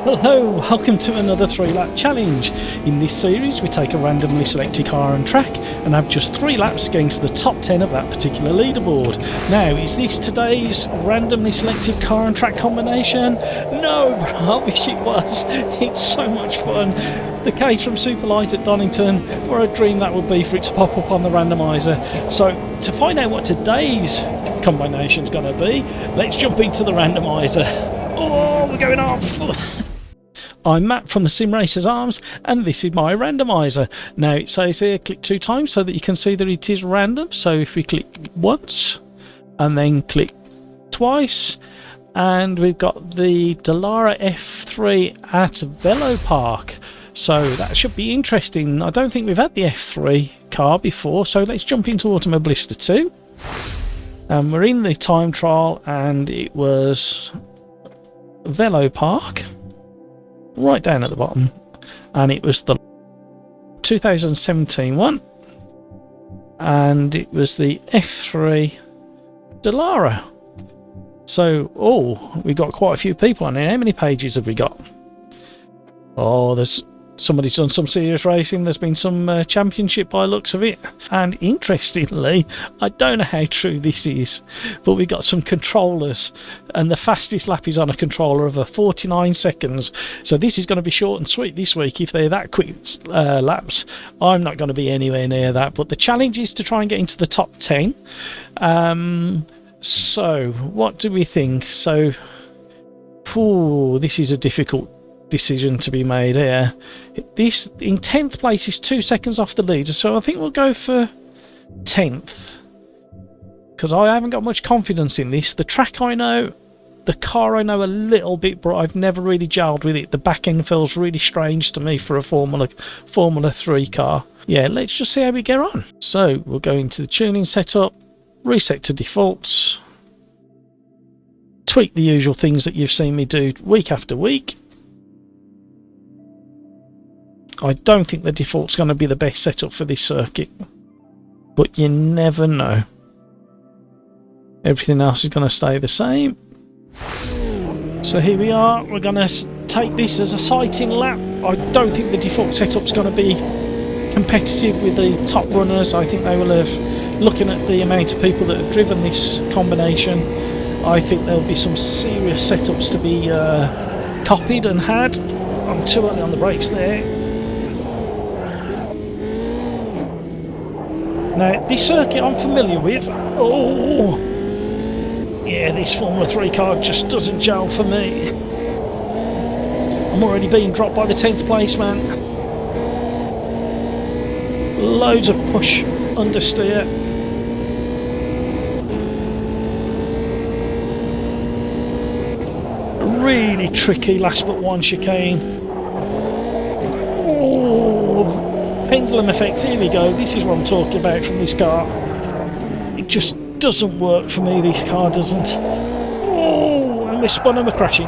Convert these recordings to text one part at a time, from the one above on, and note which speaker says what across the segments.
Speaker 1: Hello, welcome to another 3-lap challenge. In this series we take a randomly selected car and track and have just 3 laps getting to the top 10 of that particular leaderboard. Now, is this today's randomly selected car and track combination? No, but I wish it was. It's so much fun. The case from Super Light at Donington, what a dream that would be for it to pop up on the randomiser. So to find out what today's combination is going to be, let's jump into the randomiser. Oh, we're going off! I'm Matt from the Sim Racers Arms, and this is my randomiser. Now it says here click 2 times so that you can see that it is random. So if we click once and then click twice, and we've got the Dallara F3 at Velo Park. So that should be interesting. I don't think we've had the F3 car before, so let's jump into Automobilista 2. We're in the time trial and it was Velo Park, right down at the bottom, and it was the 2017 one, and it was the F3 Dallara. So, oh, we got quite a few people on here. How many pages have we got? Oh, somebody's done some serious racing. There's been some championship by looks of it. And interestingly, I don't know how true this is, but we got some controllers, and the fastest lap is on a controller of 49 seconds. So this is going to be short and sweet this week if they're that quick laps. I'm not going to be anywhere near that, but the challenge is to try and get into the top 10. So what do we think? So, this is a difficult decision to be made here. This in 10th place is 2 seconds off the leader, so I think we'll go for 10th, because I haven't got much confidence in this. The track I know, the car I know a little bit, but I've never really gelled with it. The back end feels really strange to me for a Formula 3 car. Yeah, let's just see how we get on. So we'll go into the tuning setup, reset to defaults, tweak the usual things that you've seen me do week after week. I don't think the default's going to be the best setup for this circuit, but you never know. Everything else is going to stay the same. So here we are. We're going to take this as a sighting lap. I don't think the default setup's going to be competitive with the top runners. I think they will have, looking at the amount of people that have driven this combination, I think there'll be some serious setups to be copied and had. I'm too early on the brakes there. Now, this circuit I'm familiar with. Oh, yeah, this Formula 3 car just doesn't gel for me. I'm already being dropped by the 10th place man. Loads of push understeer. Really tricky last but one chicane. Oh, pendulum effect, here we go. This is what I'm talking about from this car. It just doesn't work for me, this car doesn't. Oh, and we're spun and we're crashing.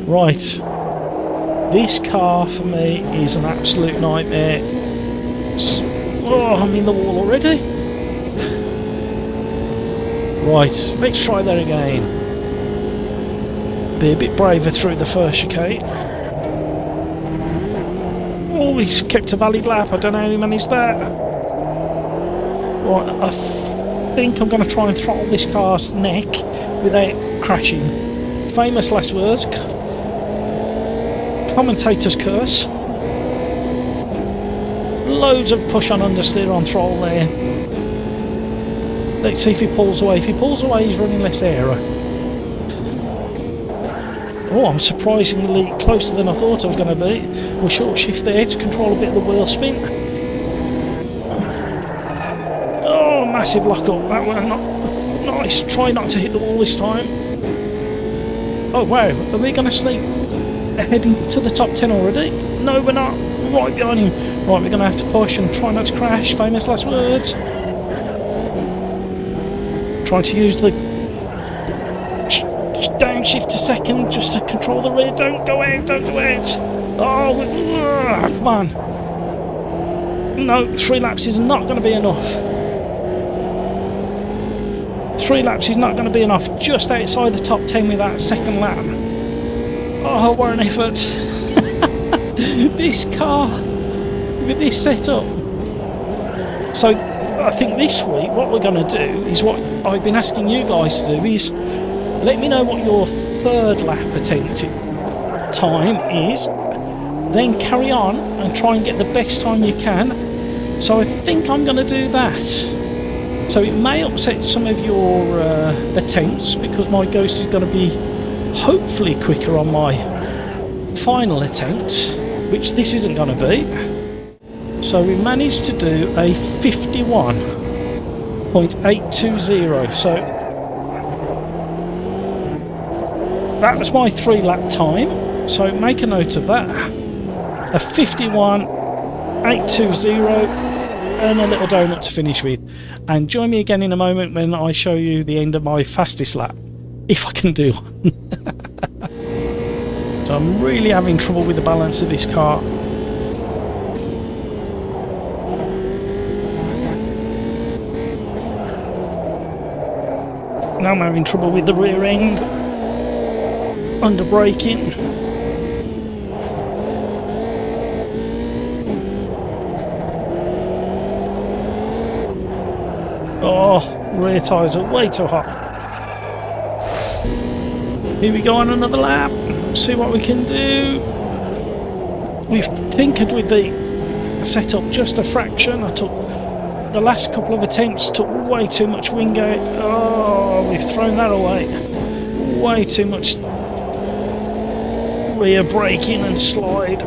Speaker 1: Right, this car for me is an absolute nightmare. Oh, I'm in the wall already. Right, let's try that again. Be a bit braver through the first chicane. Oh, he's kept a valid lap. I don't know how he managed that. Right, I think I'm going to try and throttle this car's neck without crashing. Famous last words. Commentator's curse. Loads of push on understeer on throttle there. Let's see if he pulls away. If he pulls away, he's running less error. Oh, I'm surprisingly closer than I thought I was going to be. We'll short shift there to control a bit of the wheel spin. Oh, massive lock up. That one not nice. Try not to hit the wall this time. Oh wow, are we going to sneak heading to the top 10 already? No, we're not. Right behind him. Right, we're going to have to push and try not to crash. Famous last words. Try to use the downshift to second just to control the rear. Don't go out, don't go out. Oh, come on. No, 3 laps is not going to be enough. 3 laps is not going to be enough. Just outside the top 10 with that second lap. Oh, what an effort. This car with this setup. So I think this week what we're going to do is what I've been asking you guys to do is let me know what your third lap attempt time is, then carry on and try and get the best time you can. So I think I'm going to do that. So it may upset some of your attempts because my Ghost is going to be hopefully quicker on my final attempt, which this isn't going to be. So we managed to do a 51.820. So that was my 3 lap time. So make a note of that. A 51.820 and a little donut to finish with. And join me again in a moment when I show you the end of my fastest lap, if I can do one. So I'm really having trouble with the balance of this car. Now I'm having trouble with the rear end, under braking. Oh, rear tyres are way too hot. Here we go on another lap. Let's see what we can do. We've tinkered with the setup just a fraction. I took the last couple of attempts, took way too much wing out. Oh, we've thrown that away. Way too much rear braking and slide.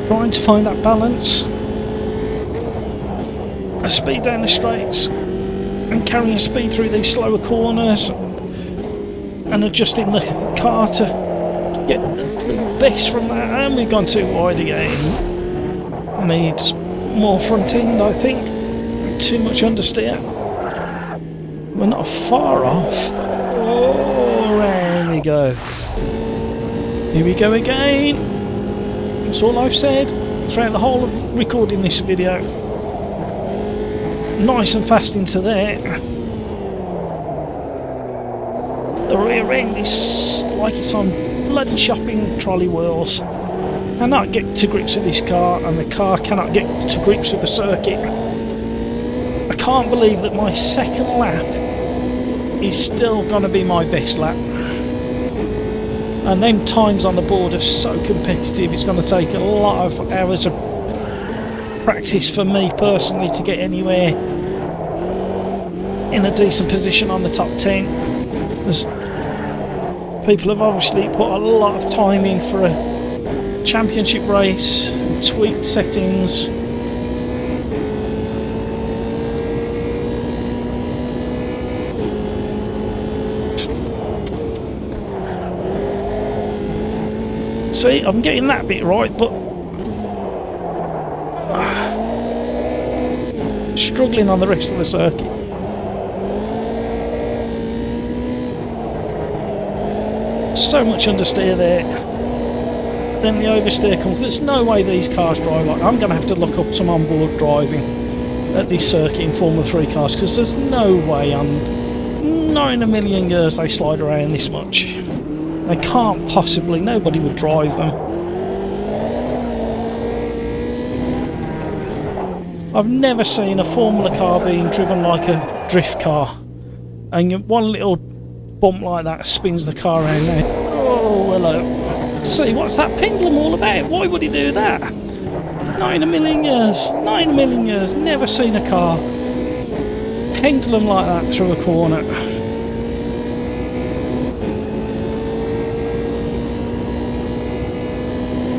Speaker 1: Trying to find that balance. A speed down the straights and carrying speed through these slower corners and adjusting the car to get the best from that. And we've gone too wide again. I need more front end, I think. Too much understeer. We're not far off. Oh, there we go. Here we go again. That's all I've said throughout the whole of recording this video. Nice and fast into there. The rear end is like it's on bloody shopping trolley wheels. I cannot get to grips with this car, and the car cannot get to grips with the circuit. I can't believe that my second lap is still going to be my best lap. And them times on the board are so competitive, it's going to take a lot of hours of practice for me personally to get anywhere in a decent position on the top 10. People have obviously put a lot of time in for a championship race, tweaked settings. See, I'm getting that bit right, but struggling on the rest of the circuit. So much understeer there. Then the oversteer comes. There's no way these cars drive like. I'm going to have to look up some onboard driving at this circuit in Formula 3 cars, because there's no way not in a million years they slide around this much. They can't possibly, nobody would drive them. I've never seen a Formula car being driven like a drift car. And one little bump like that spins the car around there. Oh, hello. See, what's that pendulum all about? Why would he do that? Not in a million years. Not in a million years. Never seen a car pendulum like that through a corner.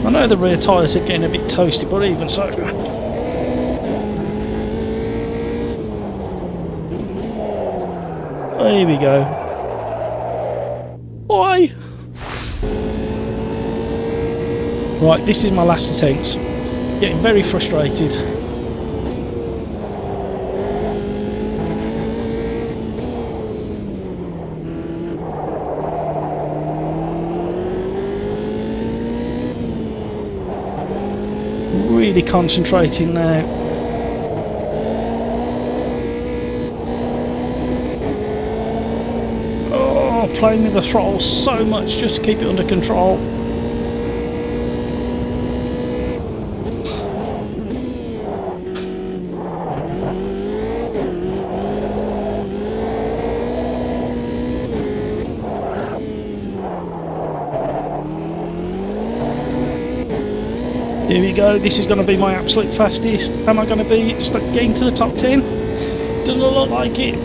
Speaker 1: I know the rear tyres are getting a bit toasty, but even so. Here we go. Why? Right, this is my last attempt. Getting very frustrated. Really concentrating now. Oh, playing with the throttle so much just to keep it under control. Here we go, this is going to be my absolute fastest. Am I going to be getting to the top 10? Doesn't look like it.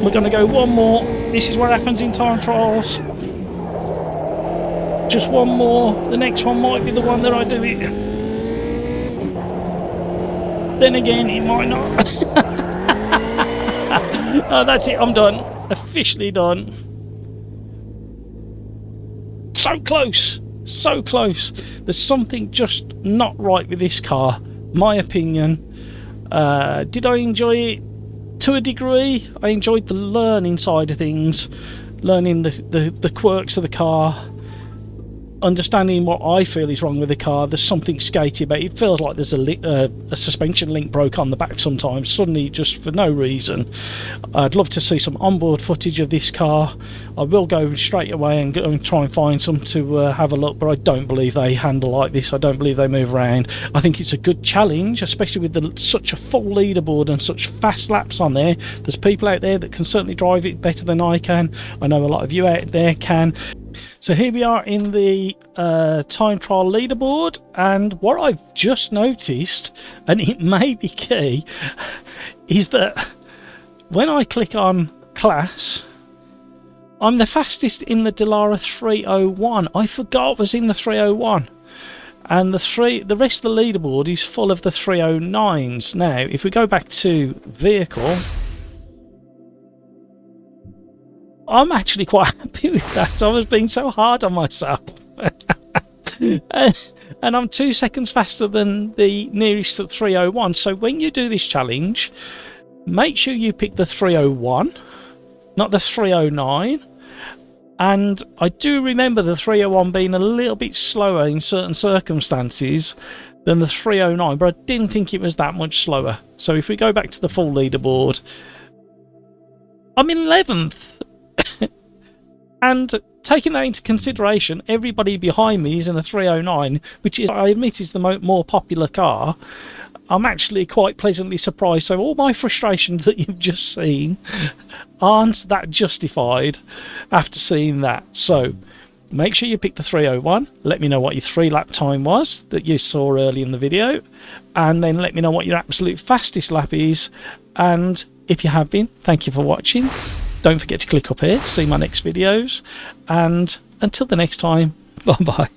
Speaker 1: We're going to go one more. This is what happens in time trials. Just one more. The next one might be the one that I do it. Then again, it might not. Oh, that's it, I'm done. Officially done. So close, so close. There's something just not right with this car, my opinion. Did I enjoy it? To a degree. I enjoyed the learning side of things, learning the quirks of the car, understanding what I feel is wrong with the car. There's something skatey about it. It feels like there's a suspension link broke on the back sometimes, suddenly, just for no reason. I'd love to see some onboard footage of this car. I will go straight away and go and try and find some to have a look, but I don't believe they handle like this. I don't believe they move around. I think it's a good challenge, especially with such a full leaderboard and such fast laps on there. There's people out there that can certainly drive it better than I can. I know a lot of you out there can. So here we are in the time trial leaderboard, and what I've just noticed, and it may be key, is that when I click on class, I'm the fastest in the Dallara 301. I forgot I was in the 301. And the rest of the leaderboard is full of the 309s. Now, if we go back to vehicle, I'm actually quite happy with that. I was being so hard on myself. And I'm 2 seconds faster than the nearest 301. So when you do this challenge, make sure you pick the 301, not the 309. And I do remember the 301 being a little bit slower in certain circumstances than the 309, but I didn't think it was that much slower. So if we go back to the full leaderboard, I'm in 11th. And taking that into consideration, everybody behind me is in a 309, which is, I admit, is the more popular car. I'm actually quite pleasantly surprised. So all my frustrations that you've just seen aren't that justified after seeing that. So make sure you pick the 301. Let me know what your 3-lap time was that you saw early in the video, and then let me know what your absolute fastest lap is. And if you have been, thank you for watching. Don't forget to click up here to see my next videos, and until the next time, bye bye.